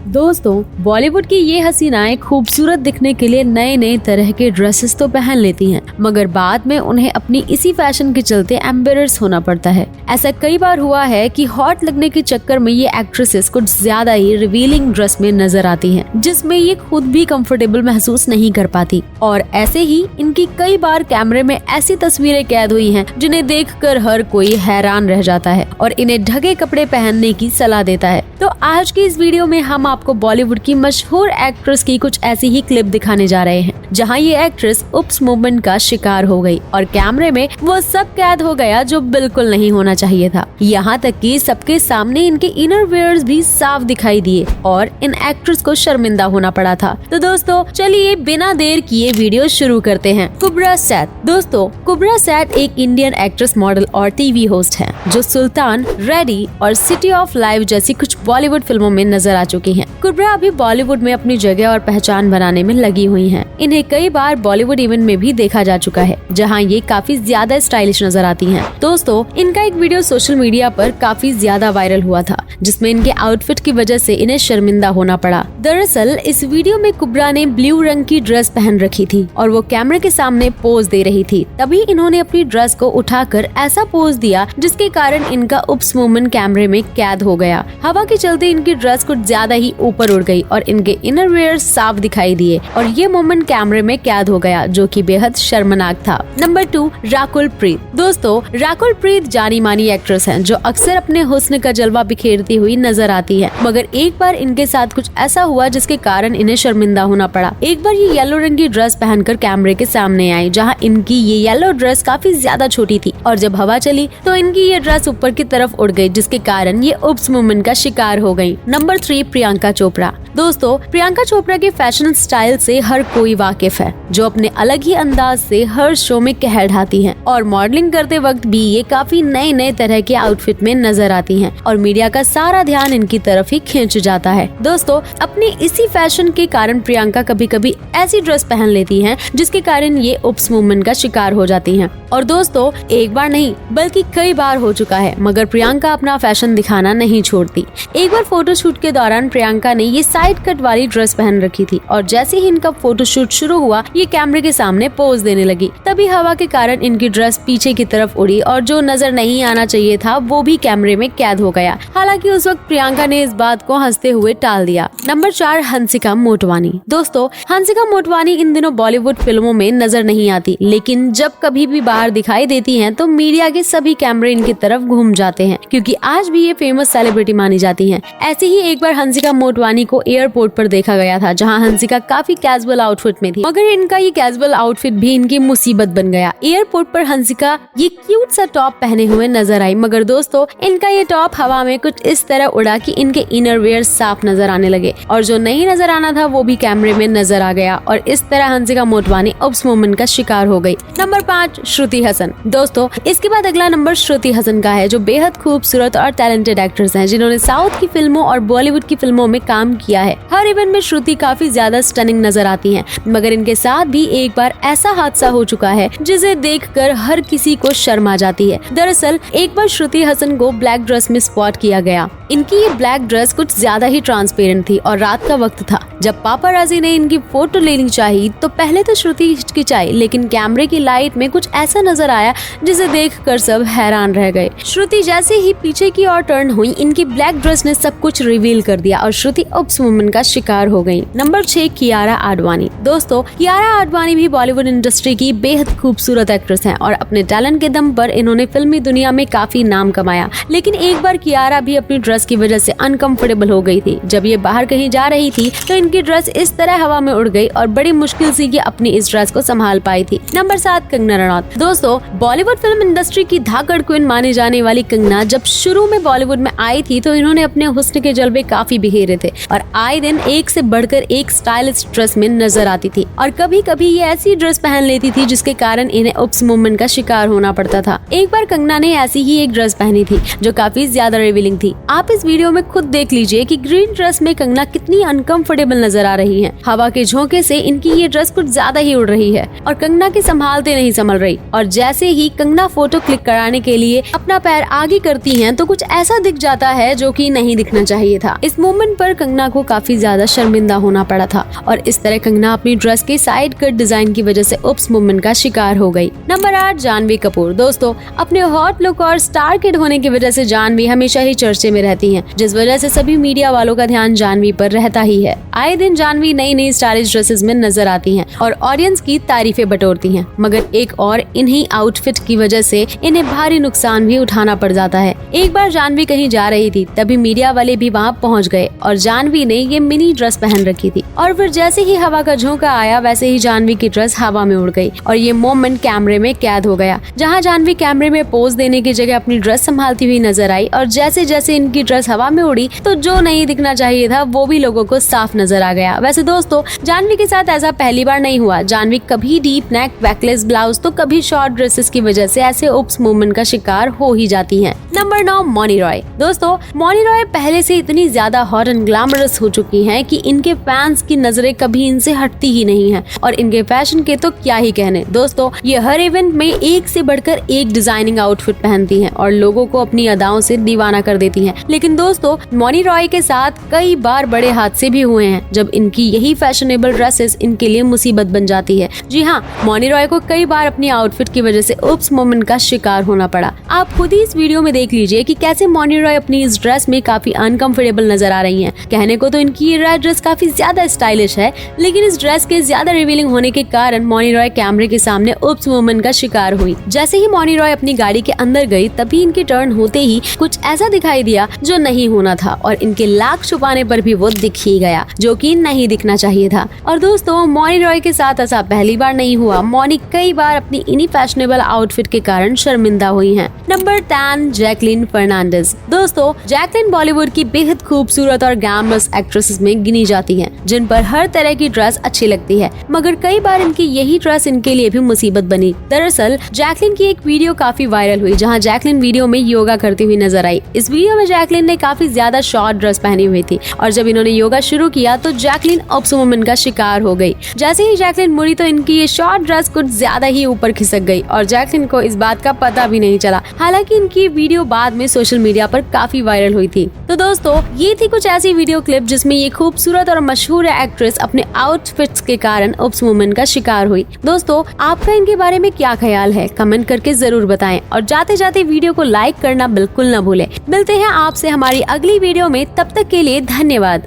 दोस्तों, बॉलीवुड की ये हसीनाएं खूबसूरत दिखने के लिए नए नए तरह के ड्रेसेस तो पहन लेती हैं, मगर बाद में उन्हें अपनी इसी फैशन के चलते एम्बेरस होना पड़ता है। ऐसा कई बार हुआ है कि हॉट लगने के चक्कर में ये एक्ट्रेसेस कुछ ज्यादा ही रिवीलिंग ड्रेस में नजर आती हैं, जिसमें ये खुद भी कंफर्टेबल महसूस नहीं कर पाती। और ऐसे ही इनकी कई बार कैमरे में ऐसी तस्वीरें कैद हुई हैं जिन्हें देखकर हर कोई हैरान रह जाता है और इन्हें ढके कपड़े पहनने की सलाह देता है। तो आज की इस वीडियो में हम आपको बॉलीवुड की मशहूर एक्ट्रेस की कुछ ऐसी ही क्लिप दिखाने जा रहे हैं जहां ये एक्ट्रेस उप्स मूवमेंट का शिकार हो गई और कैमरे में वो सब कैद हो गया जो बिल्कुल नहीं होना चाहिए था। यहाँ तक कि सबके सामने इनके इनर वेयर्स भी साफ दिखाई दिए और इन एक्ट्रेस को शर्मिंदा होना पड़ा था। तो दोस्तों चलिए बिना देर किए वीडियो शुरू करते हैं। कुब्रा सैद। दोस्तों, कुब्रा सैद एक इंडियन एक्ट्रेस, मॉडल और टीवी होस्ट हैं जो सुल्तान, रेडी और सिटी ऑफ लाइफ जैसी कुछ बॉलीवुड फिल्मों में नजर आ चुकी हैं। कुब्रा अभी बॉलीवुड में अपनी जगह और पहचान बनाने में लगी हुई हैं। इन्हें कई बार बॉलीवुड इवेंट में भी देखा जा चुका है जहां ये काफी ज्यादा स्टाइलिश नजर आती हैं। दोस्तों, इनका एक वीडियो सोशल मीडिया पर काफी ज्यादा वायरल हुआ था जिसमें इनके आउटफिट की वजह से इन्हें शर्मिंदा होना पड़ा। दरअसल इस वीडियो में कुब्रा ने ब्लू रंग की ड्रेस पहन रखी थी और वो कैमरे के सामने पोज दे रही थी। तभी इन्होंने अपनी ड्रेस को उठाकर ऐसा पोज दिया जिसके कारण इनका उप्स मूवमेंट कैमरे में कैद हो गया। हवा के चलते इनकी ड्रेस कुछ ज्यादा ही ऊपर उड़ गई और इनके इनर वेयर साफ दिखाई दिए और ये मोमेंट कैमरे में कैद हो गया जो कि बेहद शर्मनाक था। नंबर 2, राकुल प्रीत। दोस्तों, राकुल प्रीत जानी मानी एक्ट्रेस हैं जो अक्सर अपने हुस्न का जलवा बिखेरती हुई नजर आती है, मगर एक बार इनके साथ कुछ ऐसा हुआ जिसके कारण इन्हें शर्मिंदा होना पड़ा। एक बार ये येलो रंग की ड्रेस पहनकर कैमरे के सामने आई जहाँ इनकी ये येलो ड्रेस काफी ज्यादा छोटी थी और जब हवा चली तो इनकी ये ड्रेस ऊपर की तरफ उड़ गई जिसके कारण ये उप्स मूवमेंट का शिकार हो गई। नंबर 3, प्रियंका चोपड़ा। दोस्तों, प्रियंका चोपड़ा के फैशन स्टाइल से हर कोई वाकिफ है, जो अपने अलग ही अंदाज से हर शो में कहर ढाती हैं और मॉडलिंग करते वक्त भी ये काफी नए नए तरह के आउटफिट में नजर आती हैं और मीडिया का सारा ध्यान इनकी तरफ ही खींच जाता है। दोस्तों, अपने इसी फैशन के कारण प्रियंका कभी कभी ऐसी ड्रेस पहन लेती हैं जिसके कारण ये उप्स मूवमेंट का शिकार हो जाती हैं। और दोस्तों, एक बार नहीं बल्कि कई बार हो चुका है, मगर प्रियंका अपना फैशन दिखाना नहीं छोड़ती। एक बार फोटोशूट के दौरान प्रियंका ने ये साइड कट वाली ड्रेस पहन रखी थी और जैसे ही इनका फोटोशूट शुरू हुआ ये कैमरे के सामने पोज देने लगी। तभी हवा के कारण इनकी ड्रेस पीछे की तरफ उड़ी और जो नजर नहीं आना चाहिए था वो भी कैमरे में कैद हो गया। हालांकि उस वक्त प्रियंका ने इस बात को हंसते हुए टाल दिया। नंबर 4, हंसिका मोटवानी। दोस्तों, हंसिका मोटवानी इन दिनों बॉलीवुड फिल्मों में नजर नहीं आती, लेकिन जब कभी भी बाहर दिखाई देती हैं तो मीडिया के सभी कैमरे इनकी तरफ घूम जाते हैं क्योंकि आज भी ये फेमस सेलिब्रिटी मानी जाती हैं। ऐसे ही एक बार हंसिका मोटवानी को एयरपोर्ट पर देखा गया था जहां हंसिका काफी कैजुअल आउटफिट में थी, मगर इनका ये कैजुअल आउटफिट भी इनकी मुसीबत बन गया। एयरपोर्ट पर हंसिका ये क्यूट सा टॉप पहने हुए नजर आई, मगर दोस्तों इनका ये टॉप हवा में कुछ इस तरह उड़ा कि इनके इनर वेयर साफ नजर आने लगे और जो नहीं नजर आना था वो भी कैमरे में नजर आ गया और इस तरह हंसिका मोटवानी उप्स मूवमेंट का शिकार हो गई। नंबर 5, श्रुति हसन। दोस्तों, इसके बाद अगला नंबर श्रुति हसन का है जो बेहद खूबसूरत और टैलेंटेड एक्ट्रेस हैं जिन्होंने साउथ की फिल्मों और बॉलीवुड की फिल्मों में काम किया है। हर इवेंट में श्रुति काफी ज्यादा स्टनिंग नजर आती हैं, मगर इनके साथ भी एक बार ऐसा हादसा हो चुका है जिसे देखकर हर किसी को शर्म आ जाती है। दरअसल एक बार श्रुति हसन को ब्लैक ड्रेस में स्पॉट किया गया। इनकी ये ब्लैक ड्रेस कुछ ज्यादा ही ट्रांसपेरेंट थी और रात का वक्त था। जब पापाराजी ने इनकी फोटो लेनी चाहिए तो पहले तो श्रुति हिचकिचाई, लेकिन कैमरे की लाइट में कुछ ऐसा नजर आया जिसे देखकर सब हैरान रह गए। श्रुति जैसे ही पीछे की ओर टर्न हुई इनकी ब्लैक ड्रेस ने सब कुछ रिवील कर दिया और श्रुति उप्स मूवमेंट का शिकार हो गई। नंबर 6, कियारा आडवाणी। दोस्तों, कियारा आडवाणी भी बॉलीवुड इंडस्ट्री की बेहद खूबसूरत एक्ट्रेस हैं और अपने टैलेंट के दम पर इन्होंने फिल्मी दुनिया में काफी नाम कमाया, लेकिन एक बार कियारा भी अपनी ड्रेस की वजह से अनकंफर्टेबल हो गई थी। जब ये बाहर कहीं जा रही थी तो इनकी ड्रेस इस तरह हवा में उड़ गई और बड़ी मुश्किल से ये अपनी इस ड्रेस को संभाल पाई थी। नंबर 7, कंगना रनौत। दोस्तों, बॉलीवुड फिल्म इंडस्ट्री की धाकड़ क्वीन मानी जाने वाली कंगना जब शुरू में बॉलीवुड में आई थी तो इन्होंने अपने हुस्न के जलवे काफी बिखेरे थे और आए दिन एक से बढ़कर एक स्टाइलिश ड्रेस में नजर आती थी और कभी कभी ये ऐसी ड्रेस पहन लेती थी जिसके कारण इन्हें उप्स मूवमेंट का शिकार होना पड़ता था। एक बार कंगना ने ऐसी ही एक ड्रेस पहनी थी जो काफी ज्यादा रिवीलिंग थी। आप इस वीडियो में खुद देख लीजिए कि ग्रीन ड्रेस में कंगना कितनी अनकंफर्टेबल नजर आ रही है। हवा के झोंके से इनकी ये ड्रेस कुछ ज्यादा ही उड़ रही है और कंगना के संभालते नहीं संभल रही और जैसे ही कंगना फोटो क्लिक कराने के लिए अपना पैर आगे करती हैं तो कुछ ऐसा दिख जाता है जो कि नहीं दिखना चाहिए था। इस मूवमेंट पर कंगना को काफी ज्यादा शर्मिंदा होना पड़ा था और इस तरह कंगना अपनी ड्रेस के साइड कट डिजाइन की वजह से उप्स मूवमेंट का शिकार हो गई। नंबर 8, जानवी कपूर। दोस्तों, अपने हॉट लुक और स्टार किड होने की वजह से जानवी हमेशा ही चर्चे में रहती हैं, जिस वजह से सभी मीडिया वालों का ध्यान जानवी पर रहता ही है। आए दिन जानवी नई नई स्टाइलिश ड्रेसेस में नजर आती हैं और ऑडियंस की तारीफें बटोरती हैं, मगर एक और इन्हीं आउटफिट की वजह से इन्हें भारी नुकसान भी उठाना पड़ जाता है। एक बार जानवी कहीं जा रही थी, तभी मीडिया वाले भी वहाँ पहुँच गए और जानवी ने ये मिनी ड्रेस पहन रखी थी और फिर जैसे ही हवा का झोंका आया वैसे ही जानवी की ड्रेस हवा में उड़ गई और ये मोमेंट कैमरे में कैद हो गया, जहाँ जानवी कैमरे में पोज देने की जगह अपनी ड्रेस संभालती हुई नजर आई और जैसे जैसे इनकी ड्रेस हवा में उड़ी तो जो नहीं दिखना चाहिए था वो भी लोगों को साफ नजर आ गया। वैसे दोस्तों, जानवी के साथ ऐसा पहली बार नहीं हुआ। जानवी कभी डीप नेक बैकलेस ब्लाउज तो कभी शॉर्ट ड्रेसेस की वजह से ऐसे उप्स मूवमेंट का शिकार हो ही जाती हैं। नंबर 9, मौनी रॉय। दोस्तों, मौनी रॉय पहले से इतनी ज्यादा हॉट एंड ग्लैमरस हो चुकी हैं कि इनके फैंस की नजरें कभी इनसे हटती ही नहीं हैं और इनके फैशन के तो क्या ही कहने। दोस्तों, ये हर इवेंट में एक से बढ़कर एक डिजाइनिंग आउटफिट पहनती हैं और लोगों को अपनी अदाओं से दीवाना कर देती हैं। लेकिन दोस्तों, मौनी रॉय के साथ कई बार बड़े हादसे भी हुए हैं जब इनकी यही फैशनेबल ड्रेसेस इनके लिए मुसीबत बन जाती है। जी हाँ, मौनी रॉय को कई बार अपनी आउटफिट की वजह से उप्स मोमेंट का शिकार होना पड़ा। आप खुद ही इस वीडियो में देख लीजिए कि कैसे मौनी रॉय अपनी इस ड्रेस में काफी अनकंफर्टेबल नजर आ रही हैं। कहने को तो इनकी ये रेड ड्रेस काफी ज्यादा स्टाइलिश है, लेकिन इस ड्रेस के ज्यादा रिवीलिंग होने के कारण मौनी रॉय कैमरे के सामने उप्स मोमेंट का शिकार हुई। जैसे ही मौनी रॉय अपनी गाड़ी के अंदर गई तभी इनकी टर्न होते ही कुछ ऐसा दिखाई दिया जो नहीं होना था और इनके लाख छुपाने पर भी वो दिख ही गया, जो कि नहीं दिखना चाहिए था। और दोस्तों, मौनी रॉय के साथ ऐसा पहली बार नहीं हुआ। मौनी कई बार अपनी इन्हीं फैशनेबल आउटफिट के कारण शर्मिंदा हुई हैं। Number 10, Jacqueline Fernandez. दोस्तों, जैकलीन बॉलीवुड की बेहद खूबसूरत और ग्लैमरस एक्ट्रेसेस में गिनी जाती हैं, जिन पर हर तरह की ड्रेस अच्छी लगती है, मगर कई बार इनकी यही ड्रेस इनके लिए भी मुसीबत बनी। दरअसल जैकलीन की एक वीडियो काफी वायरल हुई, जहां जैकलीन वीडियो में योगा करती हुई नजर आई। इस वीडियो में जैकलीन ने काफी ज्यादा शॉर्ट ड्रेस पहनी हुई थी और जब इन्होंने योगा शुरू किया तो जैकलीन उप्स मोमेंट का शिकार हो गई। जैसे ही जैकलीन मुड़ी तो इनकी ये शॉर्ट ड्रेस कुछ ज्यादा ही ऊपर खिसक गई और जैकलीन को इस बात का पता भी नहीं चला। हालांकि इनकी वीडियो बाद में सोशल मीडिया पर काफी वायरल हुई थी। तो दोस्तों, ये थी कुछ ऐसी वीडियो क्लिप जिसमें ये खूबसूरत और मशहूर एक्ट्रेस अपने आउटफिट्स के कारण उप्स मोमेंट का शिकार हुई। दोस्तों, आपका इनके बारे में क्या ख्याल है, कमेंट करके जरूर बताएं और जाते जाते वीडियो को लाइक करना बिल्कुल न भूलें। मिलते हैं आपसे हमारी अगली वीडियो में, तब तक के लिए धन्यवाद।